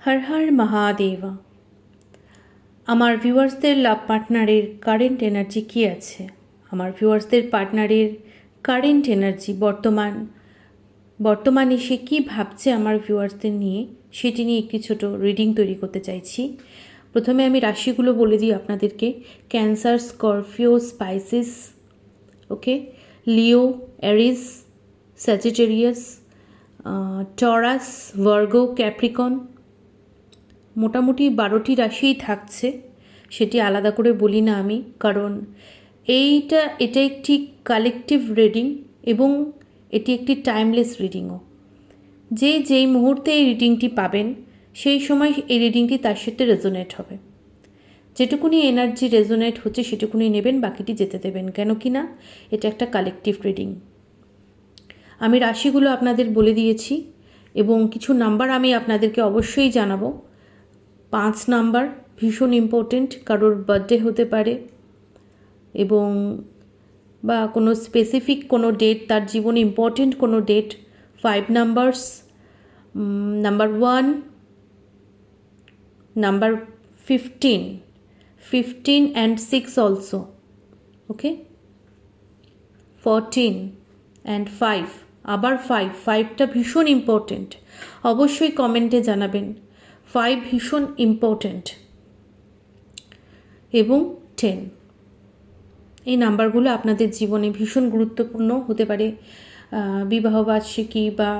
হর হর মহাদেবা। আমার ভিউয়ার্সদের লাভ পার্টনারের কারেন্ট এনার্জি কী আছে, আমার ভিউয়ার্সদের পার্টনারের কারেন্ট এনার্জি বর্তমানে সে কী ভাবছে আমার ভিউয়ার্সদের নিয়ে, সেটি নিয়ে একটি ছোট রিডিং তৈরি করতে চাইছি। প্রথমে আমি রাশিগুলো বলে দিই আপনাদেরকে। ক্যান্সার, স্করপিও, স্পাইসিস, ওকে, লিও, এরিস, স্যাজিটেরিয়াস, টরাস, ভার্গো, ক্যাপ্রিকন। মোটামুটি 12টি রাশিই থাকছে, সেটি আলাদা করে বলি না আমি, কারণ এটা একটি কালেকটিভ রিডিং এবং এটি একটি টাইমলেস রিডিংও। যেই মুহূর্তে এই রিডিংটি পাবেন সেই সময় এই রিডিংটি তার সাথে রেজোনেট হবে। যেটুকুনি এনার্জি রেজোনেট হচ্ছে সেটুকুনি নেবেন, বাকিটি যেতে দেবেন, কেন কি না এটা একটা কালেকটিভ রিডিং। আমি রাশিগুলো আপনাদের বলে দিয়েছি এবং কিছু নাম্বার আমি আপনাদেরকে অবশ্যই জানাবো। 5 নাম্বার ভীষণ ইম্পর্টেন্ট, কারোর বার্থডে হতে পারে এবং বা কোনো স্পেসিফিক কোনো ডেট, তার জীবনে ইম্পর্টেন্ট কোনো date. 5 numbers, number 1, number 15 and 6 also, okay, 14 and 5, আবার 5টা ভীষণ ইম্পর্টেন্ট, অবশ্যই কমেন্টে জানাবেন। 5 ভীষণ ইম্পর্ট্যান্ট এবং 10, এই নাম্বারগুলো আপনাদের জীবনে ভীষণ গুরুত্বপূর্ণ হতে পারে। বিবাহবার্ষিকী বা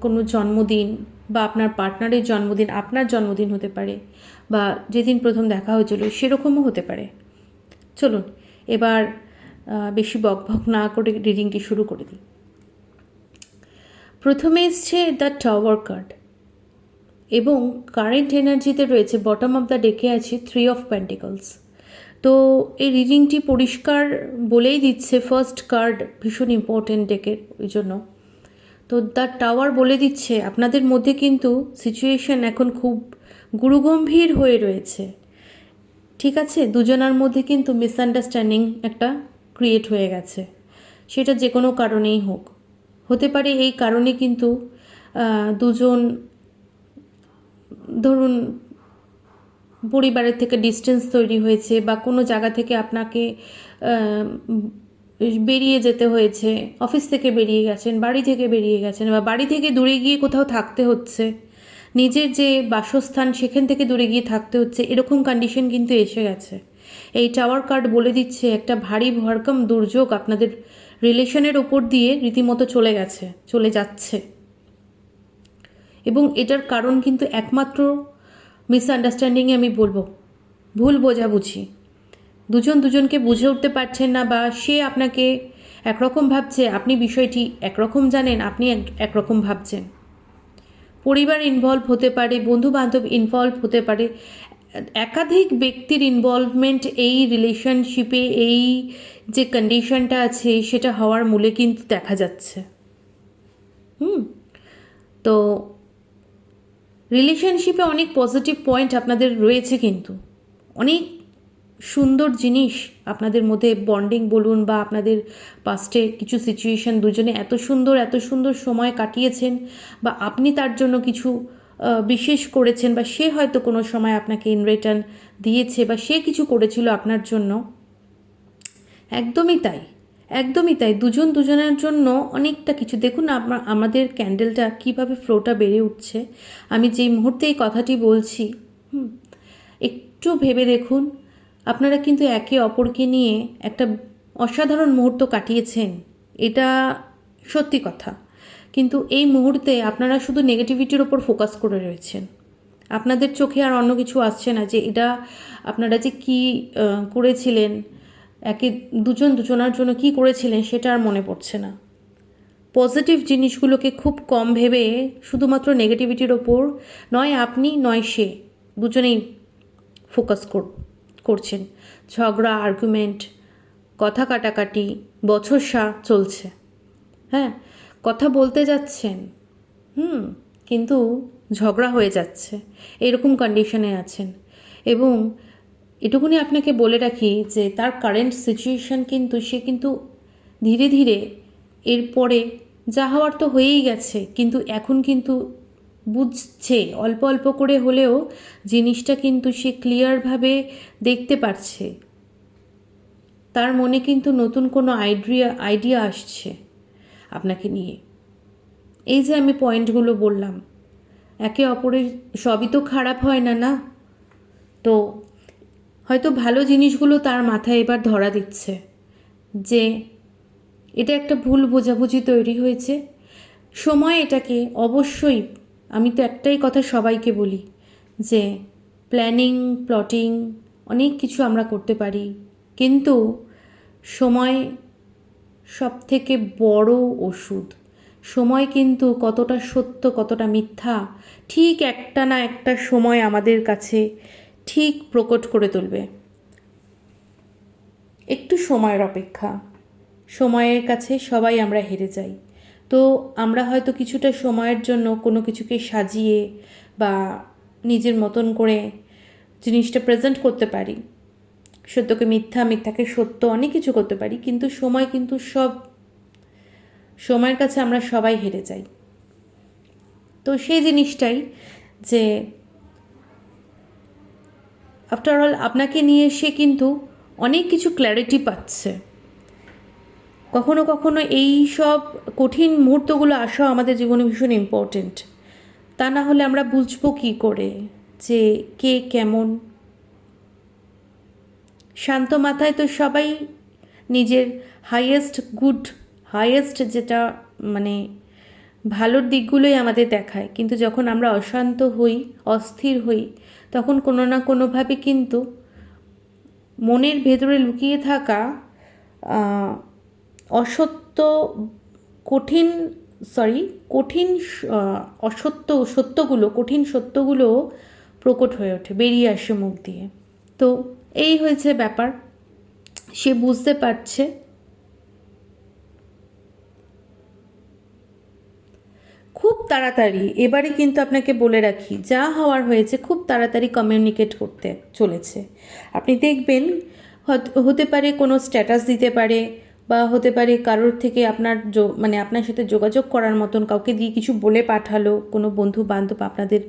কোনো জন্মদিন বা আপনার পার্টনারের জন্মদিন, আপনার জন্মদিন হতে পারে, বা যেদিন প্রথম দেখা হয়েছিল সেরকমও হতে পারে। চলুন এবার বেশি বকবক না করে রিডিংটি শুরু করে দিই। প্রথমে এসছে দ্য টাওয়ার কার্ড এবং কারেন্ট এনার্জিতে রয়েছে বটম অফ দ্য ডেকে আছে 3 অফ পেন্টিকলস। তো এই রিডিংটি পরিষ্কার বলেই দিচ্ছে ফার্স্ট কার্ড ভীষণ ইম্পর্টেন্ট ডেকের, ওই জন্য। তো দ্য টাওয়ার বলে দিচ্ছে আপনাদের মধ্যে কিন্তু সিচুয়েশন এখন খুব গুরুগম্ভীর হয়ে রয়েছে, ঠিক আছে? দুজনার মধ্যে কিন্তু মিসআন্ডারস্ট্যান্ডিং একটা ক্রিয়েট হয়ে গেছে, সেটা যে কোনো কারণেই হোক, হতে পারে এই কারণে কিন্তু দুজন ধরুন পরিবারের থেকে ডিস্টেন্স তৈরি হয়েছে, বা কোনো জায়গা থেকে আপনাকে বেরিয়ে যেতে হয়েছে, অফিস থেকে বেরিয়ে গেছেন, বাড়ি থেকে বেরিয়ে গেছেন, বা বাড়ি থেকে দূরে গিয়ে কোথাও থাকতে হচ্ছে, নিজের যে বাসস্থান সেখান থেকে দূরে গিয়ে থাকতে হচ্ছে, এরকম কন্ডিশন কিন্তু এসে গেছে। এই টাওয়ার কার্ড বলে দিচ্ছে একটা ভারী ভরকম দুর্যোগ আপনাদের রিলেশনের ওপর দিয়ে রীতিমতো চলে যাচ্ছে, এবং এটার কারণ কিন্তু একমাত্র মিসআন্ডারস্ট্যান্ডিংয়ে আমি বলবো, ভুল বোঝাবুঝি। দুজনকে বুঝে উঠতে পারছেন না, বা সে আপনাকে একরকম ভাবছে, আপনি বিষয়টি একরকম জানেন, আপনি একরকম ভাবছেন। পরিবার ইনভলভ হতে পারে, বন্ধু বান্ধব ইনভলভ হতে পারে, একাধিক ব্যক্তির ইনভলভমেন্ট এই রিলেশনশিপে, এই যে কন্ডিশনটা আছে সেটা হওয়ার মূলে কিন্তু দেখা যাচ্ছে। তো রিলেশনশিপে অনেক পজিটিভ পয়েন্ট আপনাদের রয়েছে, কিন্তু অনেক সুন্দর জিনিস আপনাদের মধ্যে বন্ডিং বলুন, বা আপনাদের পাস্টে কিছু সিচুয়েশন, দুজনে এত সুন্দর সময় কাটিয়েছেন, বা আপনি তার জন্য কিছু বিশেষ করেছেন, বা সে হয়তো কোনো সময় আপনাকে ইন রিটার্ন দিয়েছে, বা সে কিছু করেছিল আপনার জন্য। একদমই তাই দুজনের জন্য অনেকটা কিছু। দেখুন আমাদের ক্যান্ডেলটা কীভাবে ফ্লোটা বেড়ে উঠছে। আমি যেই মুহূর্তে এই কথাটি বলছি, একটু ভেবে দেখুন, আপনারা কিন্তু একে অপরকে নিয়ে একটা অসাধারণ মুহূর্ত কাটিয়েছেন, এটা সত্যি কথা। কিন্তু এই মুহূর্তে আপনারা শুধু নেগেটিভিটির ওপর ফোকাস করে রয়েছেন, আপনাদের চোখে আর অন্য কিছু আসছে না, যে এটা আপনারা যে কী করেছিলেন, দুজনার জন্য কী করেছিলেন সেটা আর মনে পড়ছে না। পজিটিভ জিনিসগুলোকে খুব কম ভেবে শুধুমাত্র নেগেটিভিটির ওপর, নয় আপনি নয় সে, দুজনেই ফোকাস করছেন। ঝগড়া, আর্গুমেন্ট, কথা কাটাকাটি বছরসা চলছে। হ্যাঁ, কথা বলতে যাচ্ছেন, কিন্তু ঝগড়া হয়ে যাচ্ছে, এরকম কন্ডিশনে আছেন। এবং এটুকুনি আপনাকে বলে রাখি যে তার কারেন্ট সিচুয়েশান কিন্তু সে কিন্তু ধীরে এরপরে যা হওয়ার তো হয়েই গেছে, কিন্তু এখন কিন্তু বুঝছে, অল্প অল্প করে হলেও জিনিসটা কিন্তু সে ক্লিয়ারভাবে দেখতে পারছে। তার মনে কিন্তু নতুন কোনো আইডিয়া আসছে আপনাকে নিয়ে। এই যে আমি পয়েন্টগুলো বললাম, একে অপরের, সবই তো খারাপ হয় না, না? তো হয়তো ভালো জিনিসগুলো তার মাথায় এবার ধরা দিচ্ছে যে এটা একটা ভুল বোঝাবুঝি তৈরি হয়েছে। সময় এটাকে অবশ্যই, আমি তো একটাই কথা সবাইকে বলি যে প্ল্যানিং, প্লটিং অনেক কিছু আমরা করতে পারি, কিন্তু সময় সব থেকে বড় ওষুধ। সময় কিন্তু কতটা সত্য কতটা মিথ্যা ঠিক একটা না একটা সময় আমাদের কাছে ঠিক প্রকট করে তুলবে। একটু সময়ের অপেক্ষা। সময়ের কাছে সবাই আমরা হেরে যাই। তো আমরা হয়তো কিছুটা সময়ের জন্য কোনো কিছুকে সাজিয়ে বা নিজের মতন করে জিনিসটা প্রেজেন্ট করতে পারি, সত্যকে মিথ্যা, মিথ্যাকে সত্য, অনেক কিছু করতে পারি, কিন্তু সময় কিন্তু সময়ের কাছে আমরা সবাই হেরে যাই। তো সেই জিনিসটাই যে আফটার অল আপনাকে নিয়ে সে কিন্তু অনেক কিছু ক্ল্যারিটি পাচ্ছে। কখনো কখনো এই সব কঠিন মুহূর্তগুলো আসা আমাদের জীবনে ভীষণ ইম্পর্টেন্ট। তা না হলে আমরা বুঝবো কী করে যে কে কেমন। শান্ত মাথায় তো সবাই নিজের হাইয়েস্ট যেটা মানে ভালোর দিকগুলোই আমাদের দেখায়, কিন্তু যখন আমরা অশান্ত হই, অস্থির হই, তখন কোনো না কোনোভাবে কিন্তু মনের ভেতরে লুকিয়ে থাকা অসত্য, কঠিন কঠিন কঠিন সত্যগুলো প্রকট হয়ে ওঠে, বেরিয়ে আসে মুখ দিয়ে। তো এই হয়েছে ব্যাপার। সে বুঝতে পারছে। খুব তাড়াতাড়ি, এবারে কিন্তু আপনাকে বলে রাখি, যা হওয়ার হয়েছে খুব তাড়াতাড়ি কমিউনিকেট করতে চলেছে। আপনি দেখবেন হতে পারে কোনো স্ট্যাটাস দিতে পারে, বা হতে পারে কারোর থেকে আপনার সাথে যোগাযোগ করার মতন কাউকে দিয়ে কিছু বলে পাঠালো, কোনো বন্ধু বান্ধব আপনাদের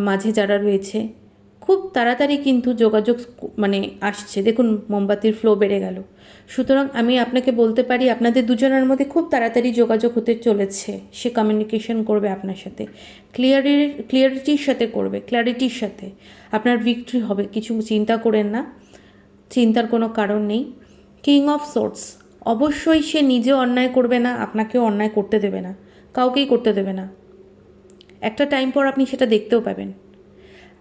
মাঝে যারা রয়েছে, খুব তাড়াতাড়ি কিন্তু যোগাযোগ আসছে। দেখুন, মোমবাতির ফ্লো বেড়ে গেল। সুতরাং আমি আপনাকে বলতে পারি আপনাদের দুজনের মধ্যে খুব তাড়াতাড়ি যোগাযোগ হতে চলেছে। সে কমিউনিকেশন করবে আপনার সাথে, ক্লিয়ারিটির সাথে করবে, ক্ল্যারিটির সাথে। আপনার ভিক্টরি হবে, কিছু চিন্তা করেন না, চিন্তার কোনো কারণ নেই। কিং অফ সোর্ডস, অবশ্যই সে নিজে অন্যায় করবে না, আপনাকেও অন্যায় করতে দেবে না, কাউকেই করতে দেবে না। একটা টাইম পর আপনি সেটা দেখতেও পাবেন।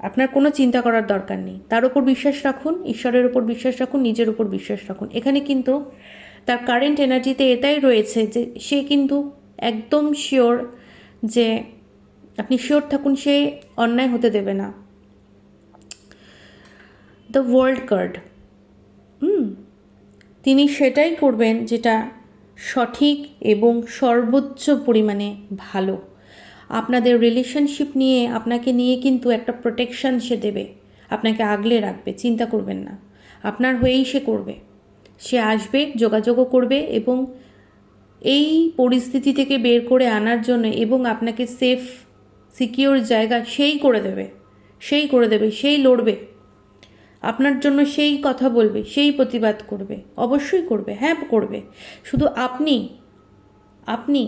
আপনার কোনো চিন্তা করার দরকার নেই। তার উপর বিশ্বাস রাখুন, ঈশ্বরের উপর বিশ্বাস রাখুন, নিজের উপর বিশ্বাস রাখুন। এখানে কিন্তু তার কারেন্ট এনার্জিতে এটাই রয়েছে যে সে কিন্তু একদম শিওর, যে আপনি শিওর থাকুন সে অন্যায় হতে দেবে না। দ্য ওয়ার্ল্ড কার্ড, তিনি সেটাই করবেন যেটা সঠিক এবং সর্বোচ্চ পরিমাণে ভালো। আপনাদের রিলেশনশিপ নিয়ে, আপনাকে নিয়ে কিন্তু একটা প্রোটেকশন সে দেবে, আপনাকে আগলে রাখবে, চিন্তা করবেন না। আপনার হয়েই সে করবে। সে আসবে, যোগাযোগও করবে, এবং এই পরিস্থিতি থেকে বের করে আনার জন্য এবং আপনাকে সেফ সিকিওর জায়গা সেই করে দেবে, সেই লড়বে আপনার জন্য, সেই কথা বলবে, সেই প্রতিবাদ করবে, অবশ্যই করবে, হ্যাঁ করবে। শুধু আপনি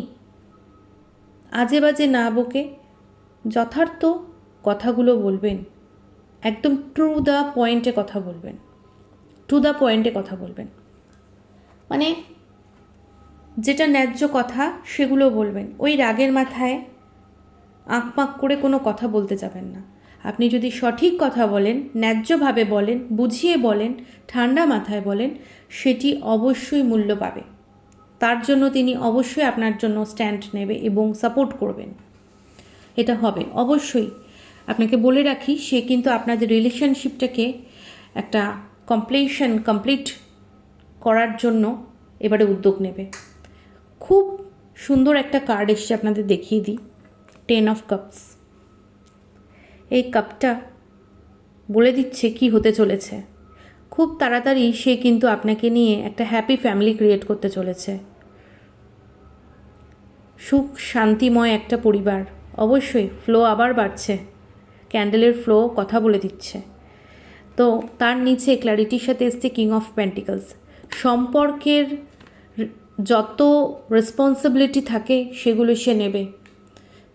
আজে বাজে না বকে যথার্থ কথাগুলো বলবেন, একদম টু দ্য পয়েন্টে কথা বলবেন, মানে যেটা ন্যায্য কথা সেগুলো বলবেন। ওই রাগের মাথায় আঁকপাক করে কোনো কথা বলতে যাবেন না। আপনি যদি সঠিক কথা বলেন, ন্যায্যভাবে বলেন, বুঝিয়ে বলেন, ঠান্ডা মাথায় বলেন, সেটি অবশ্যই মূল্য পাবে। তার জন্য তিনি অবশ্যই আপনার জন্য স্ট্যান্ড নেবে এবং সাপোর্ট করবেন। এটা হবে অবশ্যই। আপনাকে বলে রাখি, সে কিন্তু আপনাদের রিলেশনশিপটাকে একটা কমপ্লিট করার জন্য এবারে উদ্যোগ নেবে। খুব সুন্দর একটা কার্ড এসছে, আপনাদের দেখিয়ে দিই। 10 অফ কাপস। এই কাপটা বলে দিচ্ছে কি হতে চলেছে। খুব তাড়াতাড়ি সে কিন্তু আপনাকে নিয়ে একটা হ্যাপি ফ্যামিলি ক্রিয়েট করতে চলেছে। সুখ শান্তিময় একটা পরিবার অবশ্যই ফ্লো আবার বাড়ছে, ক্যান্ডেলের ফ্লো কথা বলে দিচ্ছে। তো তার নিচে ক্ল্যারিটির সাথে এসছে কিং অফ পেন্টিকলস। সম্পর্কের যত রেসপন্সিবিলিটি থাকে সেগুলো সে নেবে,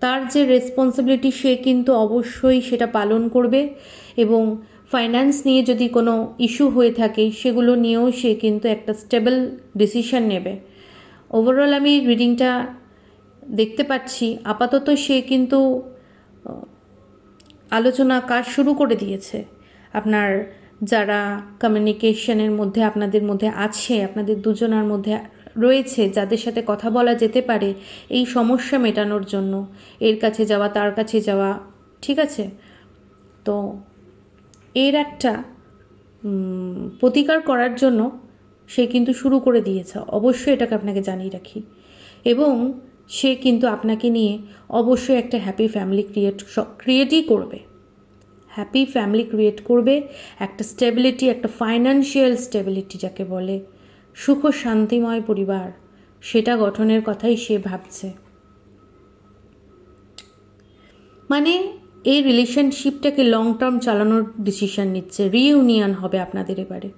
তার যে রেসপন্সিবিলিটি সে কিন্তু অবশ্যই সেটা পালন করবে, এবং ফাইন্যান্স নিয়ে যদি কোনো ইস্যু হয়ে থাকে সেগুলো নিয়েও সে কিন্তু একটা স্টেবল ডিসিশন নেবে। ওভারঅল আমি রিডিংটা দেখতে পাচ্ছি আপাতত সে কিন্তু আলোচনা কাজ শুরু করে দিয়েছে। আপনার যারা কমিউনিকেশনের মধ্যে আপনাদের মধ্যে আছে, আপনাদের দুজনার মধ্যে রয়েছে, যাদের সাথে কথা বলা যেতে পারে এই সমস্যা মেটানোর জন্য, এর কাছে যাওয়া তার কাছে যাওয়া, ঠিক আছে, তো এর একটা প্রতিকার করার জন্য সে কিন্তু শুরু করে দিয়েছে। অবশ্যই এটাকে আপনাকে জানিয়ে রাখি, এবং সে কিন্তু আপনাকে নিয়ে অবশ্যই একটা হ্যাপি ফ্যামিলি ক্রিয়েটই করবে, হ্যাপি ফ্যামিলি ক্রিয়েট করবে, একটা স্টেবিলিটি, একটা ফাইন্যান্সিয়াল স্টেবিলিটি যাকে বলে, সুখ শান্তিময় পরিবার, সেটা গঠনের কথাই সে ভাবছে। মানে এই রিলেশনশিপটাকে লং টার্ম চালানোর ডিসিশন নিচ্ছে, রিইউনিয়ন হবে আপনাদের এবারে,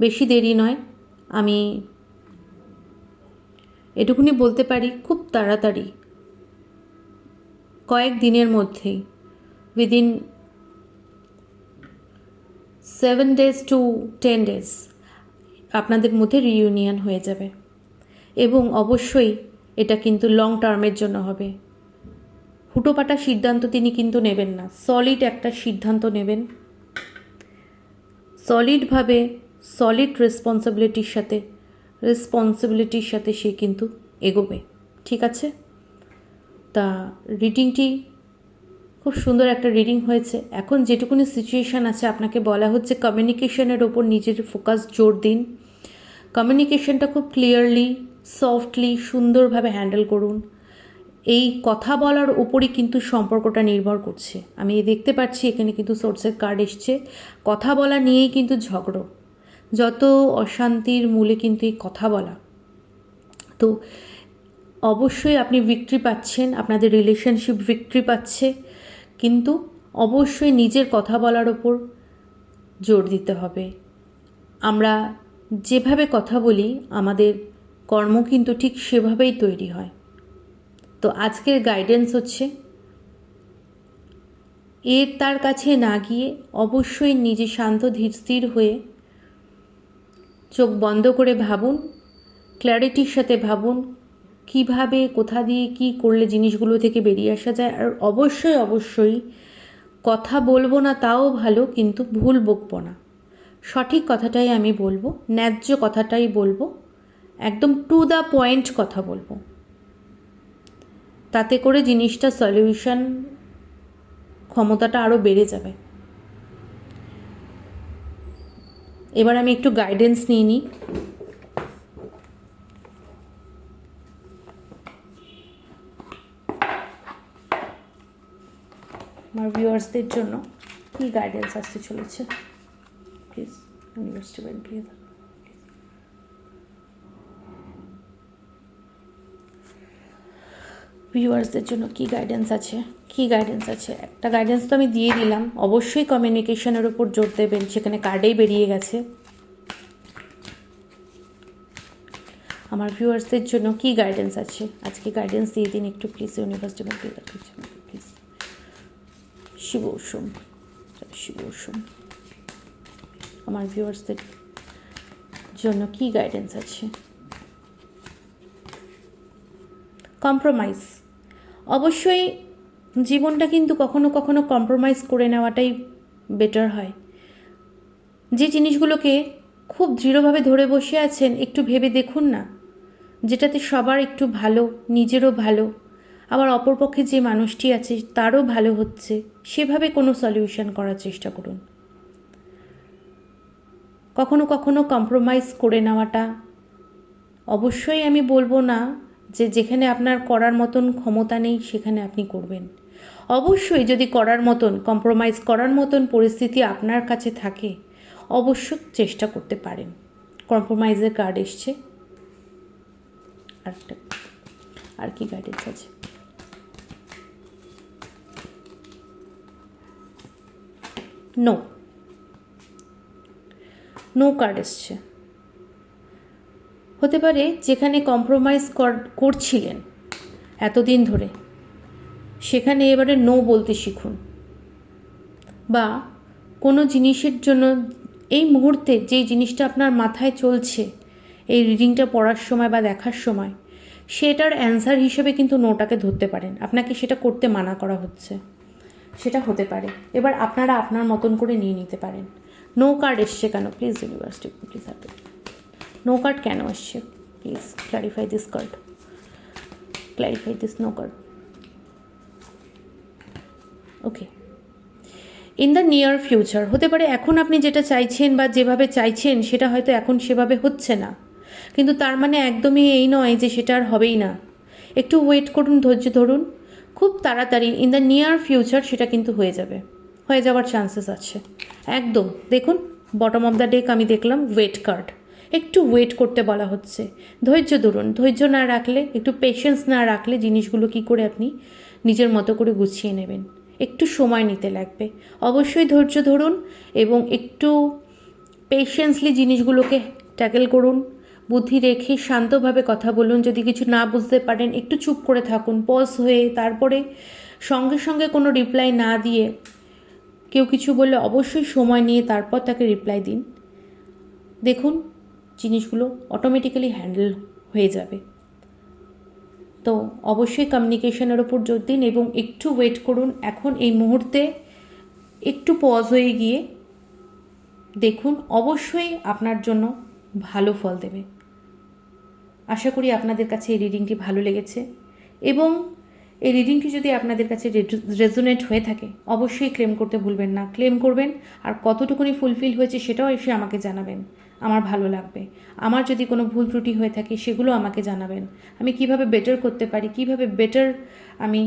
বেশি দেরি নয়। আমি এটুকুনি বলতে পারি, খুব তাড়াতাড়ি কয়েক দিনের মধ্যেই, উইদিন 7 days to 10 days আপনাদের মধ্যে রিইউনিয়ন হয়ে যাবে, এবং অবশ্যই এটা কিন্তু লং টার্মের জন্য হবে। হুটোপাটা সিদ্ধান্ত তিনি কিন্তু নেবেন না, সলিড একটা সিদ্ধান্ত নেবেন, সলিডভাবে, সলিড রেসপন্সিবিলিটির সাথে সে কিন্তু এগোবে, ঠিক আছে। তা রিডিংটি খুব সুন্দর একটা রিডিং হয়েছে। এখন যেটুকুনি সিচুয়েশান আছে আপনাকে বলা হচ্ছে কমিউনিকেশনের ওপর নিজের ফোকাস জোর দিন, কমিউনিকেশনটা খুব ক্লিয়ারলি, সফটলি, সুন্দরভাবে হ্যান্ডেল করুন। এই কথা বলার ওপরই কিন্তু সম্পর্কটা নির্ভর করছে। আমি দেখতে পাচ্ছি এখানে কিন্তু সোর্সের কার্ড এসছে, কথা বলা নিয়েই কিন্তু ঝগড়ো, যত অশান্তির মূলে কিন্তু এই কথা বলা। তো অবশ্যই আপনি ভিক্টরি পাচ্ছেন, আপনাদের রিলেশনশিপ ভিক্টরি পাচ্ছে, কিন্তু অবশ্যই নিজের কথা বলার ওপর জোর দিতে হবে। আমরা যেভাবে কথা বলি আমাদের কর্ম কিন্তু ঠিক সেভাবেই তৈরি হয়। তো আজকের গাইডেন্স হচ্ছে তার কাছে না গিয়ে অবশ্যই নিজে শান্ত ধীর স্থির হয়ে চোখ বন্ধ করে ভাবুন, ক্ল্যারিটির সাথে ভাবুন কিভাবে, কোথা দিয়ে কি করলে জিনিসগুলো থেকে বেরিয়ে আসা যায়। আর অবশ্যই কথা বলবো না তাও ভালো, কিন্তু ভুল বকবো না, সঠিক কথাটাই আমি বলবো, ন্যায্য কথাটাই বলবো, একদম টু দ্য পয়েন্ট কথা বলবো, তাতে করে জিনিসটা সলিউশন ক্ষমতাটা আরও বেড়ে যাবে। এবার আমি একটু গাইডেন্স নিয়ে নিই। আমার ভিউয়ার্সদের জন্য কী গাইডেন্স আসতে চলেছে, প্লিজ ইউনিভার্সিটি ব্যাংক প্লিজ। ভিউয়ার্সদের জন্য কী গাইডেন্স আছে, একটা গাইডেন্স তো আমি দিয়ে দিলাম, অবশ্যই কমিউনিকেশনের ওপর জোর দেবেন, সেখানে কার্ডেই বেরিয়ে গেছে। আমার ভিউয়ার্সদের জন্য কী গাইডেন্স আছে, আজকে গাইডেন্স দিয়ে দিন একটু please, university bank please. Shiv Om, আমার ভিউয়ার্সদের জন্য কী গাইডেন্স আছে। কম্প্রোমাইজ, অবশ্যই জীবনটা কিন্তু কখনো কখনো কম্প্রোমাইজ করে নেওয়াটাই বেটার হয়। যে জিনিসগুলোকে খুব দৃঢ়ভাবে ধরে বসে আছেন একটু ভেবে দেখুন না, যেটাতে সবার একটু ভালো, নিজেরও ভালো, আবার অপরপক্ষে যে মানুষটি আছে তারও ভালো হচ্ছে, সেভাবে কোনো সলিউশন করার চেষ্টা করুন। কখনো কখনো কম্প্রোমাইজ করে নেওয়াটা, অবশ্যই আমি বলবো না যে যেখানে আপনার করার মতন ক্ষমতা নেই সেখানে আপনি করবেন। অবশ্যই যদি করার মতন, কম্প্রোমাইজ করার মতন পরিস্থিতি আপনার কাছে থাকে অবশ্যই চেষ্টা করতে পারেন। কম্প্রোমাইজের কার্ড এসছে, আর কি গাইডেন্স আছে। নো, নো কার্ড এসছে। হতে পারে যেখানে কম্প্রোমাইজ করছিলেন এতদিন ধরে, সেখানে এবারে নো বলতে শিখুন। বা কোনো জিনিসের জন্য এই মুহূর্তে যেই জিনিসটা আপনার মাথায় চলছে এই রিডিংটা পড়ার সময় বা দেখার সময়, সেটার অ্যান্সার হিসেবে কিন্তু নোটাকে ধরতে পারেন। আপনাকে সেটা করতে মানা করা হচ্ছে, সেটা হতে পারে। এবার আপনারা আপনার মতন করে নিয়ে নিতে পারেন। নো কার্ড এসছে কেন? Please university please happy. No card কেন আসছে? Please clarify this card, clarify this no card. Okay, in the near future, হতে পারে এখন আপনি যেটা চাইছেন বা যেভাবে চাইছেন সেটা হয়তো এখন সেভাবে হচ্ছে না, কিন্তু তার মানে একদমই এই নয় যে সেটা আর হবেই না। একটু ওয়েট করুন, ধৈর্য ধরুন, খুব তাড়াতাড়ি ইন দ্য নিয়ার ফিউচার সেটা কিন্তু হয়ে যাবে, হয়ে যাওয়ার চান্সেস আছে একদম। দেখুন বটম অফ দ্য ডেক আমি দেখলাম ওয়েট কার্ড, একটু ওয়েট করতে বলা হচ্ছে, ধৈর্য ধরুন। ধৈর্য না রাখলে, একটু পেশেন্স না রাখলে জিনিসগুলো কি করে আপনি নিজের মতো করে গুছিয়ে নেবেন? একটু সময় নিতে লাগবে। অবশ্যই ধৈর্য ধরুন এবং একটু পেশেন্সলি জিনিসগুলোকে ট্যাকেল করুন। বুদ্ধি রেখে শান্তভাবে কথা বলুন। যদি কিছু না বুঝতে পারেন একটু চুপ করে থাকুন, পজ হয়ে, তারপরে সঙ্গে সঙ্গে কোনো রিপ্লাই না দিয়ে, কেউ কিছু বললে অবশ্যই সময় নিয়ে তারপর তাকে রিপ্লাই দিন। দেখুন জিনিসগুলো অটোমেটিক্যালি হ্যান্ডেল হয়ে যাবে। তো অবশ্যই কমিউনিকেশনের ওপর জোর দিন এবং একটু ওয়েট করুন। এখন এই মুহূর্তে একটু পজ হয়ে গিয়ে দেখুন, অবশ্যই আপনার জন্য ভালো ফল দেবে। আশা করি আপনাদের কাছে এই রিডিংটি ভালো লেগেছে এবং এই রিডিংটি যদি আপনাদের কাছে রেজোনেট হয়ে থাকে অবশ্যই ক্লেম করতে ভুলবেন না। ক্লেম করবেন আর কতটুকুনি ফুলফিল হয়েছে সেটাও এসে আমাকে জানাবেন, আমার ভালো লাগবে। আমার যদি কোনো ভুল ত্রুটি হয়ে থাকে সেগুলো আমাকে জানাবেন। আমি কিভাবে বেটার করতে পারি, কিভাবে বেটার আমি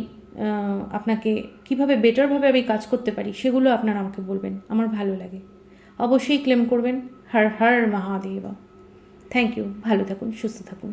আপনাকে কিভাবে বেটারভাবে আমি কাজ করতে পারি সেগুলো আপনারা আমাকে বলবেন, আমার ভালো লাগে। অবশ্যই ক্লেম করবেন। হর হর মহাদেবা। থ্যাংক ইউ, ভালো থাকুন, সুস্থ থাকুন।